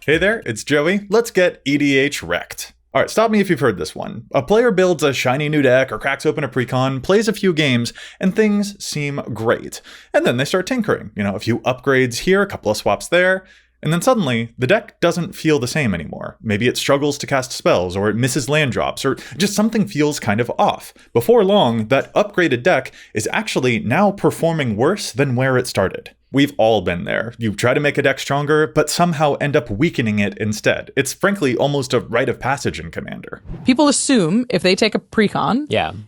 Hey there, it's Joey. Let's get EDH wrecked. Alright, stop me if you've heard this one. A player builds a shiny new deck or cracks open a precon, plays a few games, and things seem great. And then they start tinkering. A few upgrades here, a couple of swaps there, and then suddenly, the deck doesn't feel the same anymore. Maybe it struggles to cast spells, or it misses land drops, or just something feels kind of off. Before long, that upgraded deck is actually now performing worse than where it started. We've all been there. You try to make a deck stronger, but somehow end up weakening it instead. It's frankly almost a rite of passage in Commander. People assume if they take a precon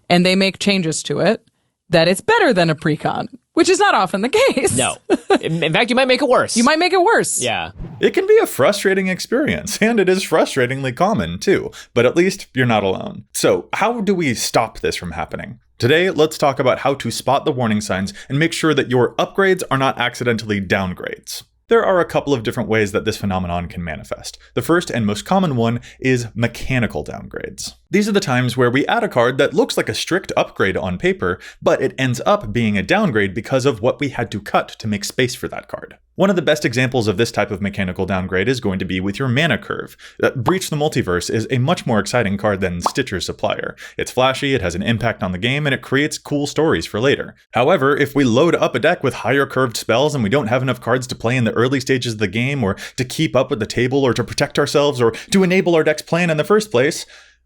and they make changes to it, that it's better than a precon, which is not often the case. No. In fact, you might make it worse. You might make it worse. Yeah. It can be a frustrating experience, and it is frustratingly common too, but at least you're not alone. So how do we stop this from happening? Today, let's talk about how to spot the warning signs and make sure that your upgrades are not accidentally downgrades. There are a couple of different ways that this phenomenon can manifest. The first and most common one is mechanical downgrades. These are the times where we add a card that looks like a strict upgrade on paper, but it ends up being a downgrade because of what we had to cut to make space for that card. One of the best examples of this type of mechanical downgrade is going to be with your mana curve. Breach the Multiverse is a much more exciting card than Stitcher's Supplier. It's flashy, it has an impact on the game, and it creates cool stories for later. However, if we load up a deck with higher curved spells and we don't have enough cards to play in the early stages of the game, or to keep up with the table, or to protect ourselves, or to enable our deck's plan in the first place,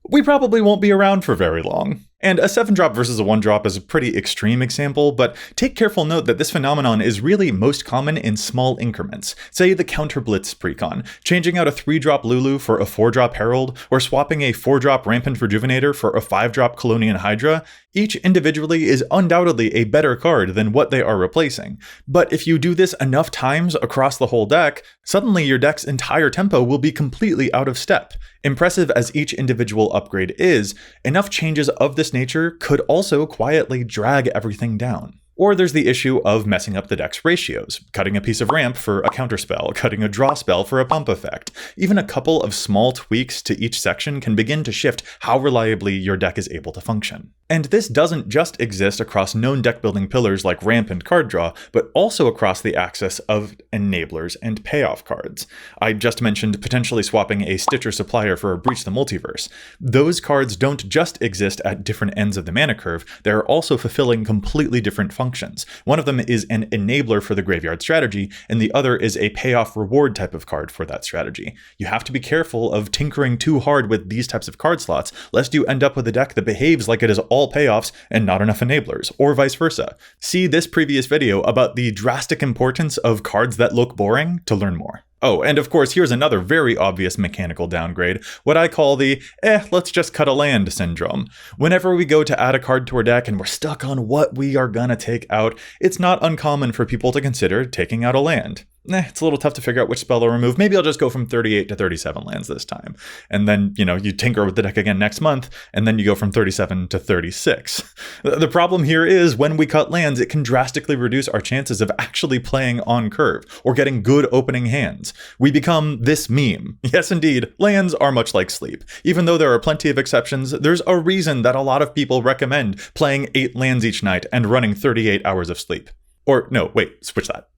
we probably won't be around for very long. And a 7-drop versus a 1-drop is a pretty extreme example, but take careful note that this phenomenon is really most common in small increments. Say the Counter Blitz precon, changing out a 3-drop Lulu for a 4-drop Herald, or swapping a 4-drop Rampant Rejuvenator for a 5-drop Colonian Hydra. Each individually is undoubtedly a better card than what they are replacing. But if you do this enough times across the whole deck, suddenly your deck's entire tempo will be completely out of step. Impressive as each individual upgrade is, enough changes of this nature could also quietly drag everything down. Or there's the issue of messing up the deck's ratios, cutting a piece of ramp for a counterspell, cutting a draw spell for a pump effect. Even a couple of small tweaks to each section can begin to shift how reliably your deck is able to function. And this doesn't just exist across known deck building pillars like ramp and card draw, but also across the axis of enablers and payoff cards. I just mentioned potentially swapping a Stitcher Supplier for a Breach the Multiverse. Those cards don't just exist at different ends of the mana curve, they're also fulfilling completely different functions. One of them is an enabler for the graveyard strategy, and the other is a payoff reward type of card for that strategy. You have to be careful of tinkering too hard with these types of card slots, lest you end up with a deck that behaves like it is all payoffs and not enough enablers, or vice versa. See this previous video about the drastic importance of cards that look boring to learn more. Oh, and of course, here's another very obvious mechanical downgrade, what I call the, let's just cut a land syndrome. Whenever we go to add a card to our deck and we're stuck on what we are gonna take out, it's not uncommon for people to consider taking out a land. It's a little tough to figure out which spell to remove. Maybe I'll just go from 38 to 37 lands this time. And then, you tinker with the deck again next month, and then you go from 37 to 36. The problem here is when we cut lands, it can drastically reduce our chances of actually playing on curve or getting good opening hands. We become this meme. Yes, indeed, lands are much like sleep. Even though there are plenty of exceptions, there's a reason that a lot of people recommend playing 8 lands each night and running 38 hours of sleep. Or no, wait, switch that.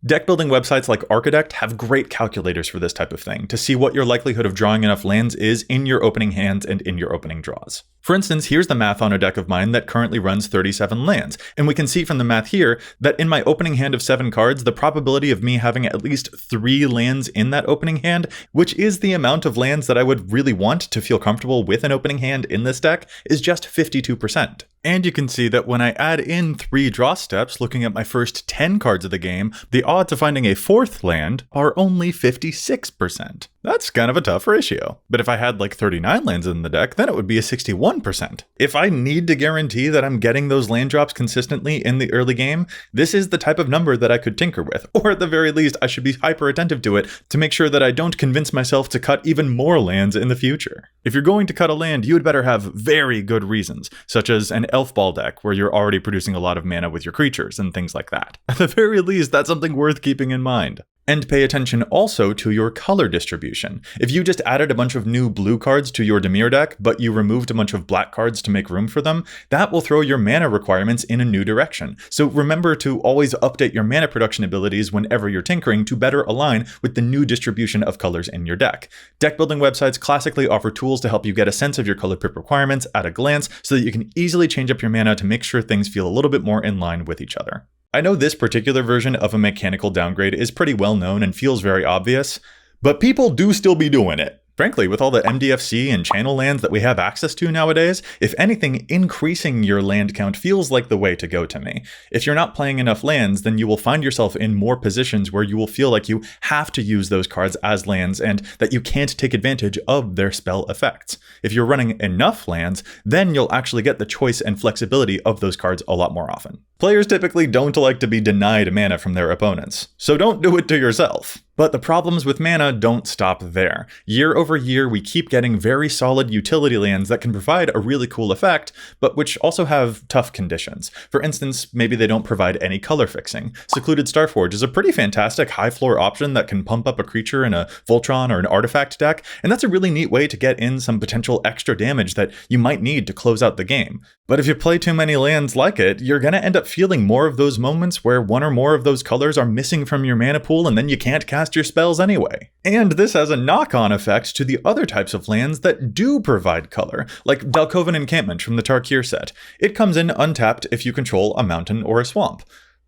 Deck building websites like Archidect have great calculators for this type of thing to see what your likelihood of drawing enough lands is in your opening hands and in your opening draws. For instance, here's the math on a deck of mine that currently runs 37 lands, and we can see from the math here that in my opening hand of 7 cards, the probability of me having at least 3 lands in that opening hand, which is the amount of lands that I would really want to feel comfortable with an opening hand in this deck, is just 52%. And you can see that when I add in 3 draw steps, looking at my first 10 cards of the game, the odds of finding a 4th land are only 56%. That's kind of a tough ratio. But if I had like 39 lands in the deck, then it would be a 61%. If I need to guarantee that I'm getting those land drops consistently in the early game, this is the type of number that I could tinker with. Or at the very least, I should be hyper attentive to it to make sure that I don't convince myself to cut even more lands in the future. If you're going to cut a land, you would better have very good reasons, such as an Elf Ball deck where you're already producing a lot of mana with your creatures and things like that. At the very least, that's something worth keeping in mind. And pay attention also to your color distribution. If you just added a bunch of new blue cards to your Dimir deck, but you removed a bunch of black cards to make room for them, that will throw your mana requirements in a new direction. So remember to always update your mana production abilities whenever you're tinkering to better align with the new distribution of colors in your deck. Deck building websites classically offer tools to help you get a sense of your color pip requirements at a glance so that you can easily change up your mana to make sure things feel a little bit more in line with each other. I know this particular version of a mechanical downgrade is pretty well known and feels very obvious, but people do still be doing it. Frankly, with all the MDFC and channel lands that we have access to nowadays, if anything, increasing your land count feels like the way to go to me. If you're not playing enough lands, then you will find yourself in more positions where you will feel like you have to use those cards as lands and that you can't take advantage of their spell effects. If you're running enough lands, then you'll actually get the choice and flexibility of those cards a lot more often. Players typically don't like to be denied mana from their opponents, so don't do it to yourself. But the problems with mana don't stop there. Year over year, we keep getting very solid utility lands that can provide a really cool effect, but which also have tough conditions. For instance, maybe they don't provide any color fixing. Secluded Starforge is a pretty fantastic high floor option that can pump up a creature in a Voltron or an artifact deck, and that's a really neat way to get in some potential extra damage that you might need to close out the game. But if you play too many lands like it, you're gonna end up feeling more of those moments where one or more of those colors are missing from your mana pool and then you can't cast your spells anyway. And this has a knock-on effect to the other types of lands that do provide color, like Dalkovan Encampment from the Tarkir set. It comes in untapped if you control a mountain or a swamp.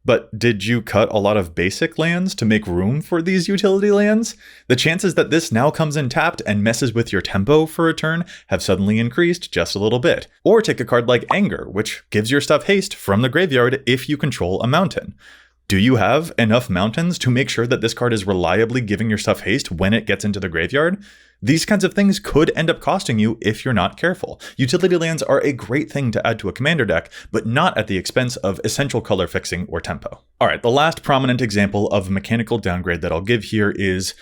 But did you cut a lot of basic lands to make room for these utility lands? The chances that this now comes in tapped and messes with your tempo for a turn have suddenly increased just a little bit. Or take a card like Anger, which gives your stuff haste from the graveyard if you control a mountain. Do you have enough mountains to make sure that this card is reliably giving your stuff haste when it gets into the graveyard? These kinds of things could end up costing you if you're not careful. Utility lands are a great thing to add to a commander deck, but not at the expense of essential color fixing or tempo. Alright, the last prominent example of mechanical downgrade that I'll give here is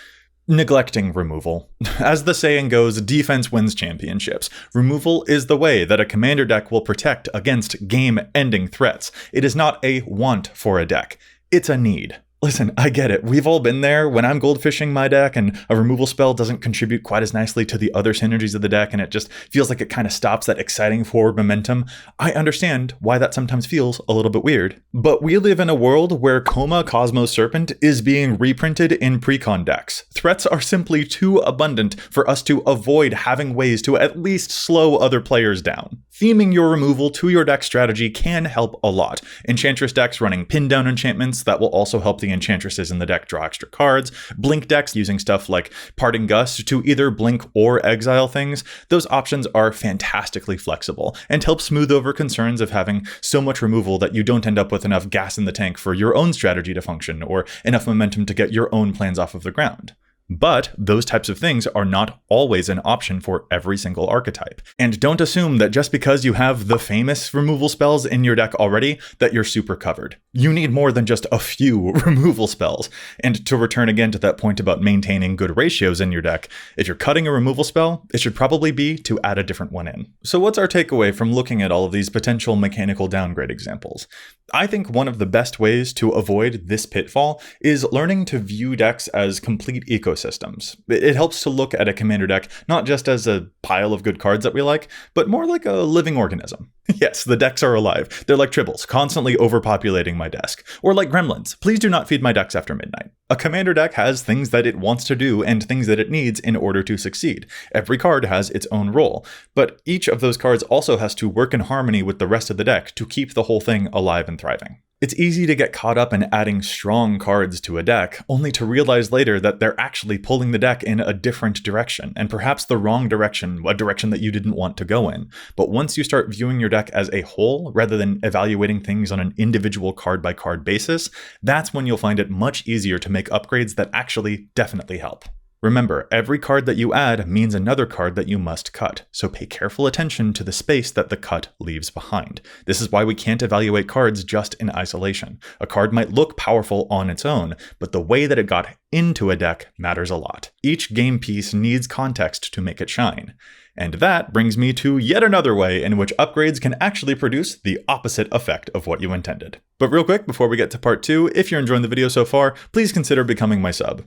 neglecting removal. As the saying goes, defense wins championships. Removal is the way that a commander deck will protect against game-ending threats. It is not a want for a deck. It's a need. Listen, I get it. We've all been there when I'm goldfishing my deck and a removal spell doesn't contribute quite as nicely to the other synergies of the deck and it just feels like it kind of stops that exciting forward momentum. I understand why that sometimes feels a little bit weird. But we live in a world where Koma Cosmos Serpent is being reprinted in precon decks. Threats are simply too abundant for us to avoid having ways to at least slow other players down. Theming your removal to your deck strategy can help a lot. Enchantress decks running pin down enchantments that will also help the enchantresses in the deck draw extra cards. Blink decks using stuff like Parting Gust to either blink or exile things. Those options are fantastically flexible and help smooth over concerns of having so much removal that you don't end up with enough gas in the tank for your own strategy to function or enough momentum to get your own plans off of the ground. But those types of things are not always an option for every single archetype. And don't assume that just because you have the famous removal spells in your deck already, that you're super covered. You need more than just a few removal spells. And to return again to that point about maintaining good ratios in your deck, if you're cutting a removal spell, it should probably be to add a different one in. So what's our takeaway from looking at all of these potential mechanical downgrade examples? I think one of the best ways to avoid this pitfall is learning to view decks as complete ecosystems. It helps to look at a commander deck not just as a pile of good cards that we like, but more like a living organism. Yes, the decks are alive. They're like tribbles, constantly overpopulating my desk. Or like gremlins, please do not feed my decks after midnight. A commander deck has things that it wants to do and things that it needs in order to succeed. Every card has its own role, but each of those cards also has to work in harmony with the rest of the deck to keep the whole thing alive and thriving. It's easy to get caught up in adding strong cards to a deck, only to realize later that they're actually pulling the deck in a different direction, and perhaps the wrong direction, a direction that you didn't want to go in. But once you start viewing your deck as a whole, rather than evaluating things on an individual card-by-card basis, that's when you'll find it much easier to make upgrades that actually definitely help. Remember, every card that you add means another card that you must cut, so pay careful attention to the space that the cut leaves behind. This is why we can't evaluate cards just in isolation. A card might look powerful on its own, but the way that it got into a deck matters a lot. Each game piece needs context to make it shine. And that brings me to yet another way in which upgrades can actually produce the opposite effect of what you intended. But real quick, before we get to part 2, if you're enjoying the video so far, please consider becoming my sub.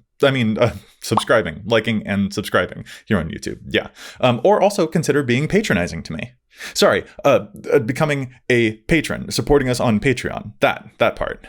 Subscribing, liking, and subscribing here on YouTube. Yeah. Or also consider being patronizing to me. Sorry, becoming a patron, supporting us on Patreon. That part.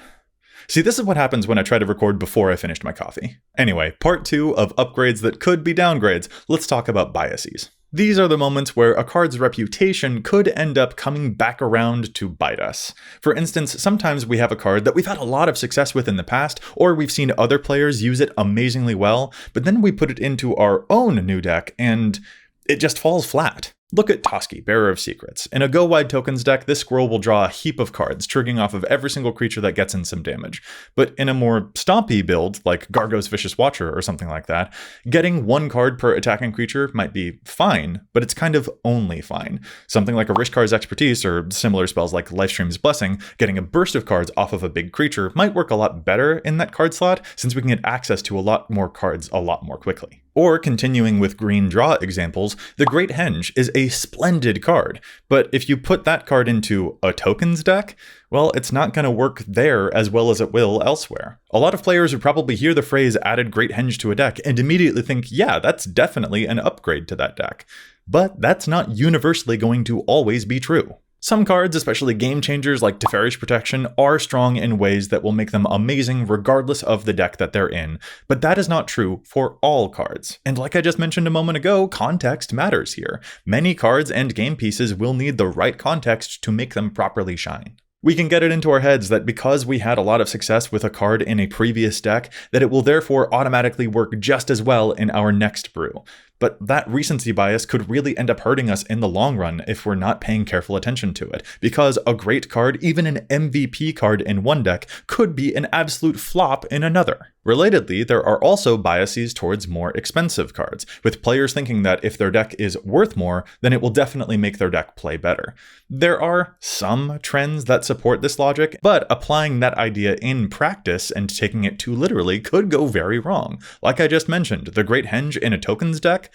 See, this is what happens when I try to record before I finished my coffee. Anyway, part 2 of upgrades that could be downgrades. Let's talk about biases. These are the moments where a card's reputation could end up coming back around to bite us. For instance, sometimes we have a card that we've had a lot of success with in the past, or we've seen other players use it amazingly well, but then we put it into our own new deck and it just falls flat. Look at Toski, Bearer of Secrets. In a go-wide tokens deck, this scroll will draw a heap of cards, triggering off of every single creature that gets in some damage. But in a more stompy build, like Gargo's Vicious Watcher or something like that, getting one card per attacking creature might be fine, but it's kind of only fine. Something like a Rishkar's Expertise or similar spells like Lifestream's Blessing, getting a burst of cards off of a big creature might work a lot better in that card slot, since we can get access to a lot more cards a lot more quickly. Or continuing with green draw examples, the Great Henge is a splendid card, but if you put that card into a tokens deck, well, it's not going to work there as well as it will elsewhere. A lot of players would probably hear the phrase added Great Henge to a deck and immediately think, yeah, that's definitely an upgrade to that deck. But that's not universally going to always be true. Some cards, especially game changers like Teferi's Protection, are strong in ways that will make them amazing regardless of the deck that they're in, but that is not true for all cards. And like I just mentioned a moment ago, context matters here. Many cards and game pieces will need the right context to make them properly shine. We can get it into our heads that because we had a lot of success with a card in a previous deck, that it will therefore automatically work just as well in our next brew. But that recency bias could really end up hurting us in the long run if we're not paying careful attention to it, because a great card, even an MVP card in one deck, could be an absolute flop in another. Relatedly, there are also biases towards more expensive cards, with players thinking that if their deck is worth more, then it will definitely make their deck play better. There are some trends that support this logic, but applying that idea in practice and taking it too literally could go very wrong. Like I just mentioned, the Great Henge in a tokens deck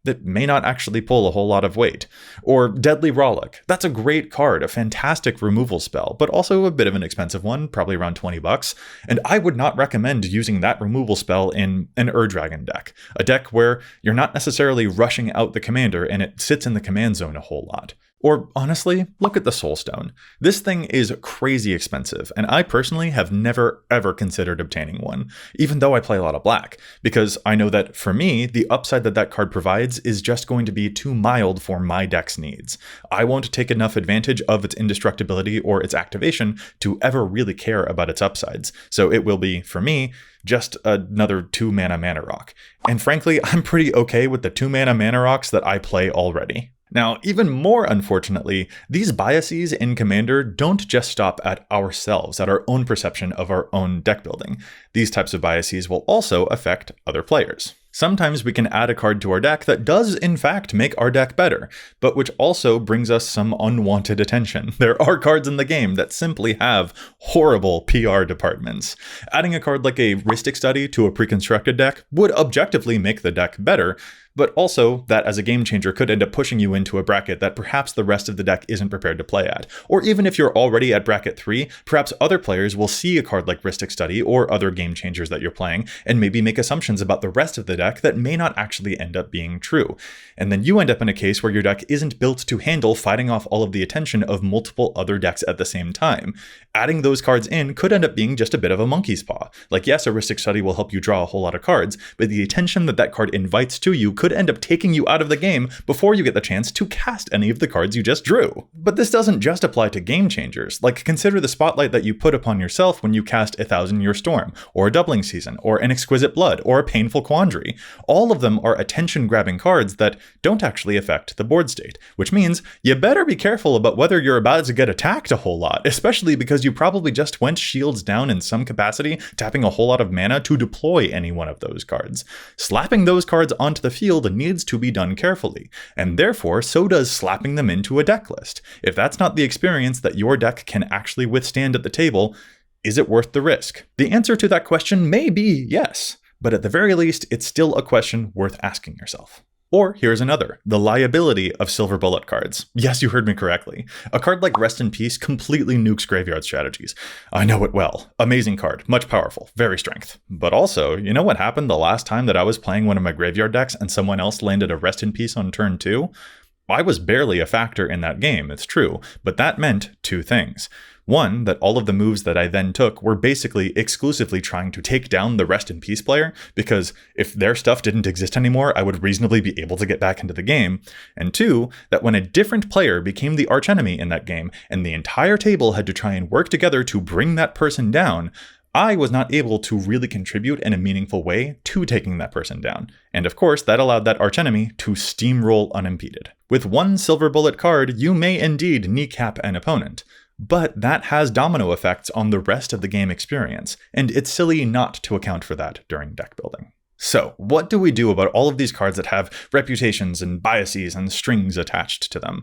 that may not actually pull a whole lot of weight. Or Deadly Rollick. That's a great card, a fantastic removal spell, but also a bit of an expensive one, probably around $20. And I would not recommend using that removal spell in an Ur-Dragon deck, a deck where you're not necessarily rushing out the commander and it sits in the command zone a whole lot. Or honestly, look at the Soulstone. This thing is crazy expensive, and I personally have never ever considered obtaining one, even though I play a lot of black, because I know that for me, the upside that that card provides is just going to be too mild for my deck's needs. I won't take enough advantage of its indestructibility or its activation to ever really care about its upsides, so it will be, for me, just another 2-mana mana rock. And frankly, I'm pretty okay with the 2-mana mana rocks that I play already. Now, even more unfortunately, these biases in Commander don't just stop at ourselves, at our own perception of our own deck building. These types of biases will also affect other players. Sometimes we can add a card to our deck that does in fact make our deck better, but which also brings us some unwanted attention. There are cards in the game that simply have horrible PR departments. Adding a card like a Rhystic Study to a pre-constructed deck would objectively make the deck better, but also that as a game changer could end up pushing you into a bracket that perhaps the rest of the deck isn't prepared to play at. Or even if you're already at bracket 3, perhaps other players will see a card like Rhystic Study or other game changers that you're playing and maybe make assumptions about the rest of the deck that may not actually end up being true. And then you end up in a case where your deck isn't built to handle fighting off all of the attention of multiple other decks at the same time. Adding those cards in could end up being just a bit of a monkey's paw. Like, yes, a Rhystic Study will help you draw a whole lot of cards, but the attention that that card invites to you could end up taking you out of the game before you get the chance to cast any of the cards you just drew. But this doesn't just apply to game changers. Like, consider the spotlight that you put upon yourself when you cast 1,000-Year Storm, or a Doubling Season, or an Exquisite Blood, or a Painful Quandary. All of them are attention-grabbing cards that don't actually affect the board state, which means you better be careful about whether you're about to get attacked a whole lot, especially because you probably just went shields down in some capacity, tapping a whole lot of mana to deploy any one of those cards. Slapping those cards onto the field needs to be done carefully, and therefore so does slapping them into a deck list. If that's not the experience that your deck can actually withstand at the table, is it worth the risk? The answer to that question may be yes. but at the very least, it's still a question worth asking yourself. Or here's another, the liability of silver bullet cards. Yes, you heard me correctly. A card like Rest in Peace completely nukes graveyard strategies. I know it well. Amazing card, much powerful, very strength. But also, you know what happened the last time that I was playing one of my graveyard decks and someone else landed a Rest in Peace on turn 2? I was barely a factor in that game, it's true, but that meant two things. One, that all of the moves that I then took were basically exclusively trying to take down the Rest in Peace player, because if their stuff didn't exist anymore, I would reasonably be able to get back into the game. And two, that when a different player became the archenemy in that game, and the entire table had to try and work together to bring that person down, I was not able to really contribute in a meaningful way to taking that person down. And of course, that allowed that archenemy to steamroll unimpeded. With one silver bullet card, you may indeed kneecap an opponent. But that has domino effects on the rest of the game experience, and it's silly not to account for that during deck building. So, what do we do about all of these cards that have reputations and biases and strings attached to them?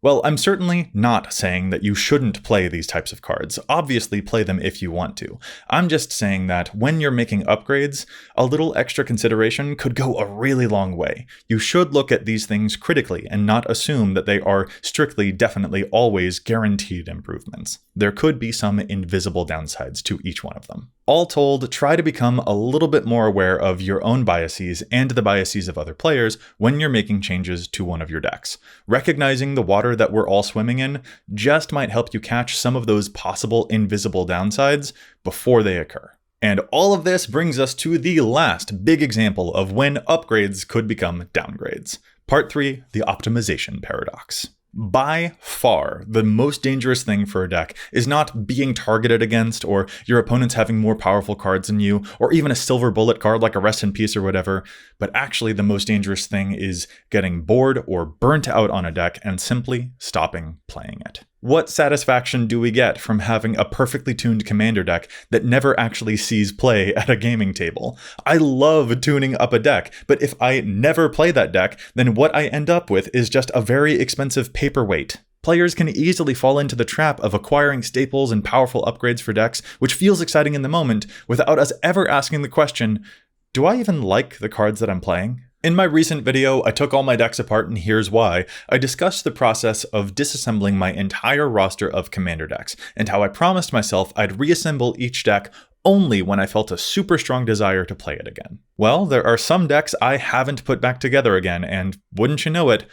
Well, I'm certainly not saying that you shouldn't play these types of cards. Obviously, play them if you want to. I'm just saying that when you're making upgrades, a little extra consideration could go a really long way. You should look at these things critically and not assume that they are strictly, definitely, always guaranteed improvements. There could be some invisible downsides to each one of them. All told, try to become a little bit more aware of your own biases and the biases of other players when you're making changes to one of your decks. Recognizing the water that we're all swimming in just might help you catch some of those possible invisible downsides before they occur. And all of this brings us to the last big example of when upgrades could become downgrades. Part 3, the optimization paradox. By far, the most dangerous thing for a deck is not being targeted against, or your opponents having more powerful cards than you, or even a silver bullet card like a Rest in Peace or whatever, but actually the most dangerous thing is getting bored or burnt out on a deck and simply stopping playing it. What satisfaction do we get from having a perfectly tuned commander deck that never actually sees play at a gaming table? I love tuning up a deck, but if I never play that deck, then what I end up with is just a very expensive paperweight. Players can easily fall into the trap of acquiring staples and powerful upgrades for decks, which feels exciting in the moment, without us ever asking the question, do I even like the cards that I'm playing? In my recent video, I took all my decks apart and here's why. I discussed the process of disassembling my entire roster of commander decks, and how I promised myself I'd reassemble each deck only when I felt a super strong desire to play it again. Well, there are some decks I haven't put back together again, and wouldn't you know it,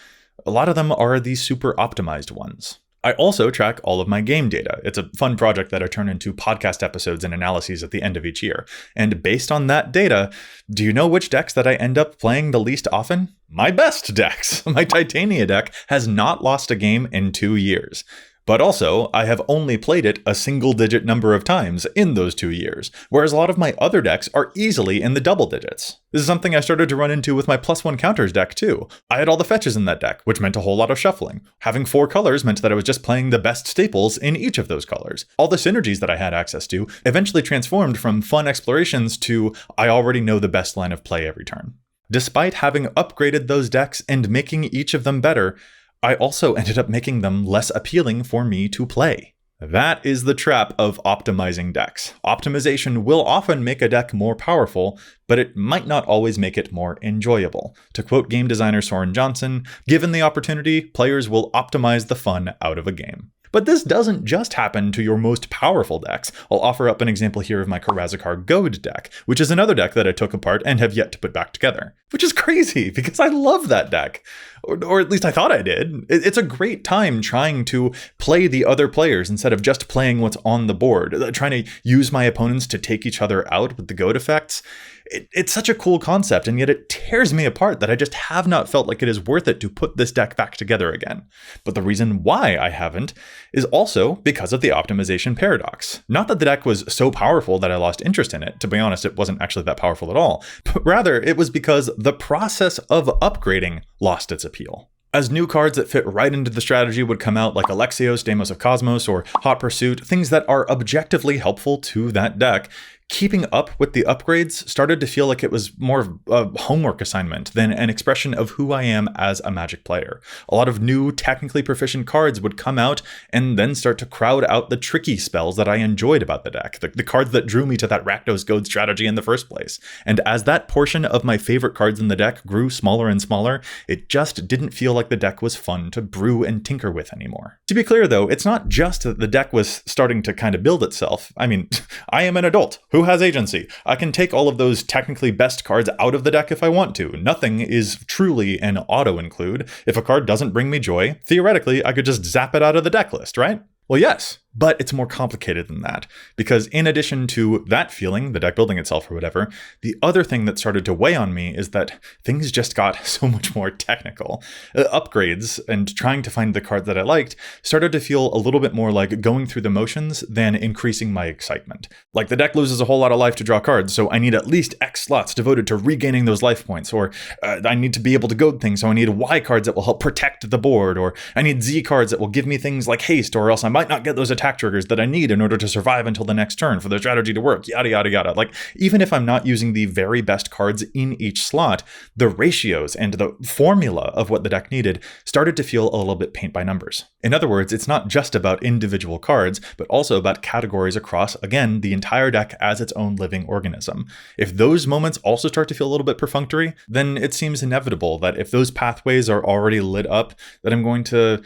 a lot of them are the super optimized ones. I also track all of my game data. It's a fun project that I turn into podcast episodes and analyses at the end of each year. And based on that data, do you know which decks that I end up playing the least often? My best decks! My Titania deck has not lost a game in 2 years. But also, I have only played it a single-digit number of times in those 2 years, whereas a lot of my other decks are easily in the double digits. This is something I started to run into with my +1 counters deck too. I had all the fetches in that deck, which meant a whole lot of shuffling. Having 4 colors meant that I was just playing the best staples in each of those colors. All the synergies that I had access to eventually transformed from fun explorations to I already know the best line of play every turn. Despite having upgraded those decks and making each of them better, I also ended up making them less appealing for me to play. That is the trap of optimizing decks. Optimization will often make a deck more powerful, but it might not always make it more enjoyable. To quote game designer Soren Johnson, given the opportunity, players will optimize the fun out of a game. But this doesn't just happen to your most powerful decks. I'll offer up an example here of my Karazakar Goad deck, which is another deck that I took apart and have yet to put back together. Which is crazy, because I love that deck. Or at least I thought I did. It's a great time trying to play the other players instead of just playing what's on the board, trying to use my opponents to take each other out with the goad effects. It's such a cool concept, and yet it tears me apart that I just have not felt like it is worth it to put this deck back together again. But the reason why I haven't is also because of the optimization paradox. Not that the deck was so powerful that I lost interest in it. To be honest, it wasn't actually that powerful at all. But rather, it was because the process of upgrading lost its appeal. As new cards that fit right into the strategy would come out, like Alexios, Deimos of Cosmos, or Hot Pursuit, things that are objectively helpful to that deck, Keeping up with the upgrades started to feel like it was more of a homework assignment than an expression of who I am as a Magic player. A lot of new, technically proficient cards would come out and then start to crowd out the tricky spells that I enjoyed about the deck, the cards that drew me to that Rakdos Goad strategy in the first place. And as that portion of my favorite cards in the deck grew smaller and smaller, it just didn't feel like the deck was fun to brew and tinker with anymore. To be clear though, it's not just that the deck was starting to kind of build itself. I mean, I am an adult who has agency. I can take all of those technically best cards out of the deck if I want to. Nothing is truly an auto-include. If a card doesn't bring me joy, theoretically, I could just zap it out of the deck list, right? Well, yes, but it's more complicated than that, because in addition to that feeling, the deck building itself or whatever, the other thing that started to weigh on me is that things just got so much more technical. Upgrades and trying to find the card that I liked started to feel a little bit more like going through the motions than increasing my excitement. Like the deck loses a whole lot of life to draw cards, so I need at least X slots devoted to regaining those life points, or I need to be able to goad things, so I need Y cards that will help protect the board, or I need Z cards that will give me things like haste, or else I might not get those attack triggers that I need in order to survive until the next turn for the strategy to work, yada, yada, yada. Like, even if I'm not using the very best cards in each slot, the ratios and the formula of what the deck needed started to feel a little bit paint by numbers. In other words, it's not just about individual cards, but also about categories across, again, the entire deck as its own living organism. If those moments also start to feel a little bit perfunctory, then it seems inevitable that if those pathways are already lit up, that I'm going to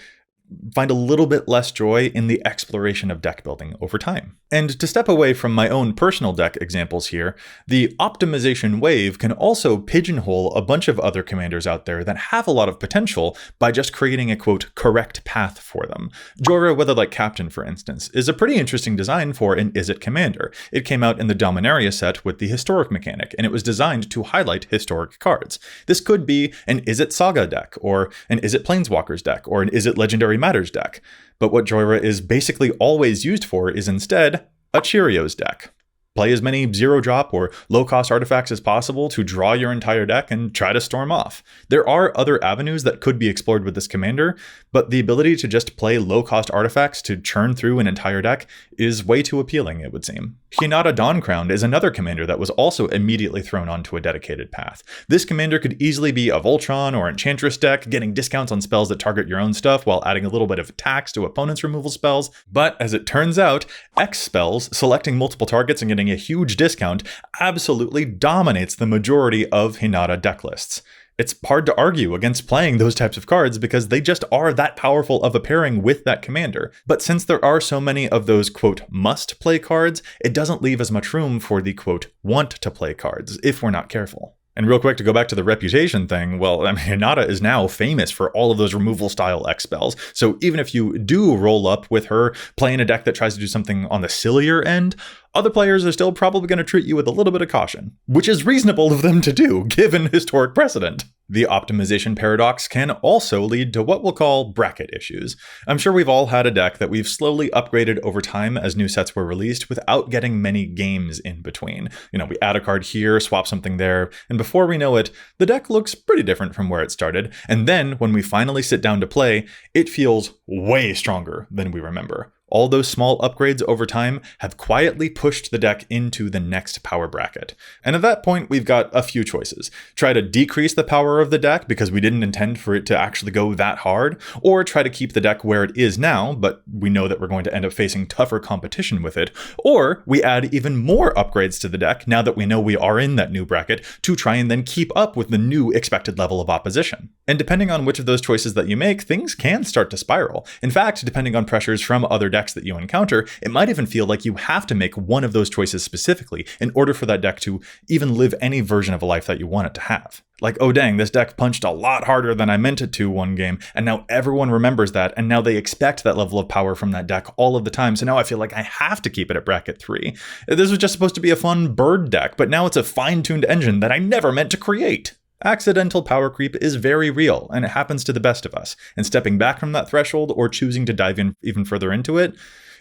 find a little bit less joy in the exploration of deck building over time. And to step away from my own personal deck examples here, the optimization wave can also pigeonhole a bunch of other commanders out there that have a lot of potential by just creating a quote correct path for them. Jorah Weatherlight Captain, for instance, is a pretty interesting design for an Izzet commander. It came out in the Dominaria set with the historic mechanic, and it was designed to highlight historic cards. This could be an Izzet Saga deck, or an Izzet Planeswalkers deck, or an Izzet Legendary Matters deck. But what Jorah is basically always used for is instead a Cheerios deck. Play as many 0-drop or low-cost artifacts as possible to draw your entire deck and try to storm off. There are other avenues that could be explored with this commander, but the ability to just play low-cost artifacts to churn through an entire deck is way too appealing, it would seem. Hinata Dawncrowned is another commander that was also immediately thrown onto a dedicated path. This commander could easily be a Voltron or Enchantress deck, getting discounts on spells that target your own stuff while adding a little bit of attacks to opponents' removal spells. But as it turns out, X spells, selecting multiple targets and getting a huge discount, absolutely dominates the majority of Hinata deck lists. It's hard to argue against playing those types of cards because they just are that powerful of a pairing with that commander. But since there are so many of those quote must play cards, it doesn't leave as much room for the quote want to play cards if we're not careful. And real quick, to go back to the reputation thing, well, I mean, Hinata is now famous for all of those removal style X spells. So even if you do roll up with her playing a deck that tries to do something on the sillier end, other players are still probably going to treat you with a little bit of caution, which is reasonable of them to do, given historic precedent. The optimization paradox can also lead to what we'll call bracket issues. I'm sure we've all had a deck that we've slowly upgraded over time as new sets were released without getting many games in between. You know, we add a card here, swap something there, and before we know it, the deck looks pretty different from where it started. And then when we finally sit down to play, it feels way stronger than we remember. All those small upgrades over time have quietly pushed the deck into the next power bracket. And at that point, we've got a few choices. Try to decrease the power of the deck because we didn't intend for it to actually go that hard, or try to keep the deck where it is now, but we know that we're going to end up facing tougher competition with it, or we add even more upgrades to the deck now that we know we are in that new bracket to try and then keep up with the new expected level of opposition. And depending on which of those choices that you make, things can start to spiral. In fact, depending on pressures from other decks that you encounter, it might even feel like you have to make one of those choices specifically in order for that deck to even live any version of a life that you want it to have. Like, oh dang, this deck punched a lot harder than I meant it to one game, and now everyone remembers that, and now they expect that level of power from that deck all of the time, so now I feel like I have to keep it at bracket 3. This was just supposed to be a fun bird deck, but now it's a fine-tuned engine that I never meant to create. Accidental power creep is very real, and it happens to the best of us. And stepping back from that threshold or choosing to dive in even further into it,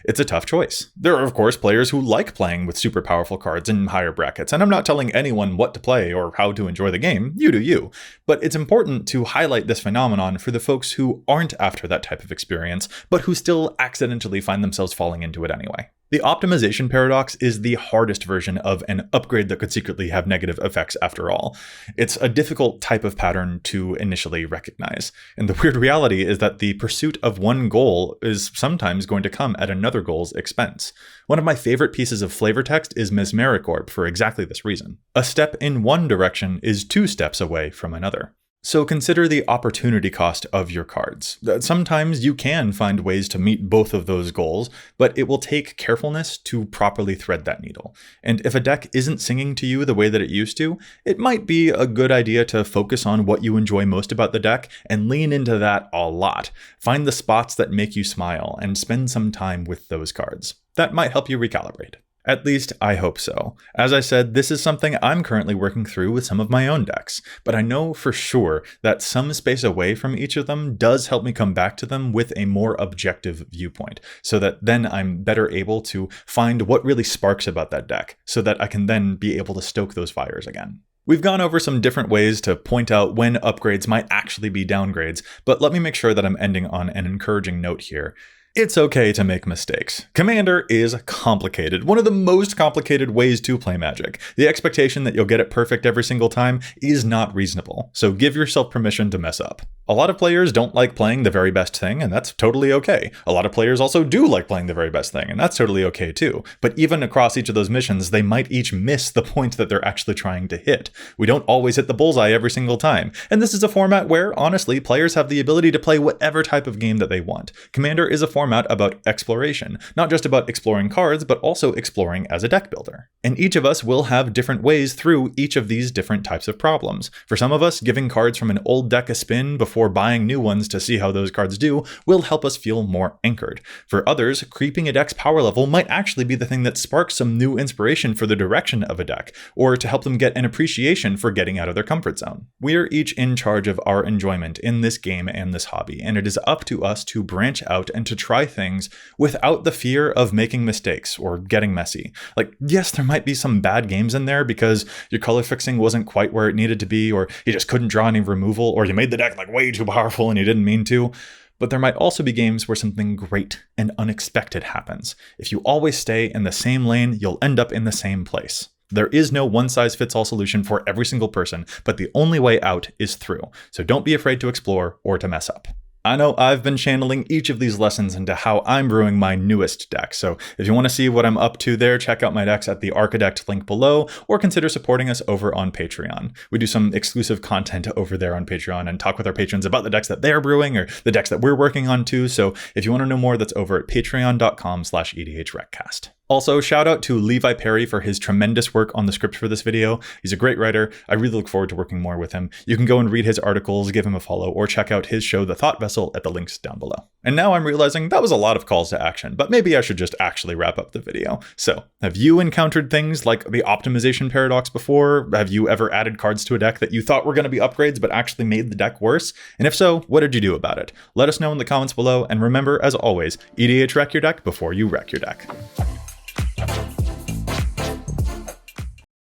it's a tough choice. There are, of course, players who like playing with super powerful cards in higher brackets, and I'm not telling anyone what to play or how to enjoy the game. You do you. But it's important to highlight this phenomenon for the folks who aren't after that type of experience, but who still accidentally find themselves falling into it anyway. The optimization paradox is the hardest version of an upgrade that could secretly have negative effects after all. It's a difficult type of pattern to initially recognize. And the weird reality is that the pursuit of one goal is sometimes going to come at another goal's expense. One of my favorite pieces of flavor text is Mesmericorp for exactly this reason. A step in one direction is 2 steps away from another. So consider the opportunity cost of your cards. Sometimes you can find ways to meet both of those goals, but it will take carefulness to properly thread that needle. And if a deck isn't singing to you the way that it used to, it might be a good idea to focus on what you enjoy most about the deck and lean into that a lot. Find the spots that make you smile and spend some time with those cards. That might help you recalibrate. At least, I hope so. As I said, this is something I'm currently working through with some of my own decks, but I know for sure that some space away from each of them does help me come back to them with a more objective viewpoint, so that then I'm better able to find what really sparks about that deck, so that I can then be able to stoke those fires again. We've gone over some different ways to point out when upgrades might actually be downgrades, but let me make sure that I'm ending on an encouraging note here. It's okay to make mistakes. Commander is complicated, one of the most complicated ways to play Magic. The expectation that you'll get it perfect every single time is not reasonable, so give yourself permission to mess up. A lot of players don't like playing the very best thing, and that's totally okay. A lot of players also do like playing the very best thing, and that's totally okay too. But even across each of those missions, they might each miss the point that they're actually trying to hit. We don't always hit the bullseye every single time, and this is a format where, honestly, players have the ability to play whatever type of game that they want. Commander is a format about exploration, not just about exploring cards, but also exploring as a deck builder. And each of us will have different ways through each of these different types of problems. For some of us, giving cards from an old deck a spin before buying new ones to see how those cards do will help us feel more anchored. For others, creeping a deck's power level might actually be the thing that sparks some new inspiration for the direction of a deck, or to help them get an appreciation for getting out of their comfort zone. We're each in charge of our enjoyment in this game and this hobby, and it is up to us to branch out and to try things without the fear of making mistakes or getting messy. Like, yes, there might be some bad games in there because your color fixing wasn't quite where it needed to be, or you just couldn't draw any removal, or you made the deck like way too powerful and you didn't mean to. But there might also be games where something great and unexpected happens. If you always stay in the same lane, you'll end up in the same place. There is no one-size-fits-all solution for every single person, but the only way out is through. So don't be afraid to explore or to mess up. I know I've been channeling each of these lessons into how I'm brewing my newest deck, so if you want to see what I'm up to there, check out my decks at the Archidect link below, or consider supporting us over on Patreon. We do some exclusive content over there on Patreon and talk with our patrons about the decks that they're brewing or the decks that we're working on too, so if you want to know more, that's over at patreon.com/EDHRECast. Also, shout out to Levi Perry for his tremendous work on the script for this video. He's a great writer. I really look forward to working more with him. You can go and read his articles, give him a follow, or check out his show, The Thought Vessel, at the links down below. And now I'm realizing that was a lot of calls to action, but maybe I should just actually wrap up the video. So, have you encountered things like the optimization paradox before? Have you ever added cards to a deck that you thought were going to be upgrades but actually made the deck worse? And if so, what did you do about it? Let us know in the comments below, and remember, as always, EDH wreck your deck before you wreck your deck.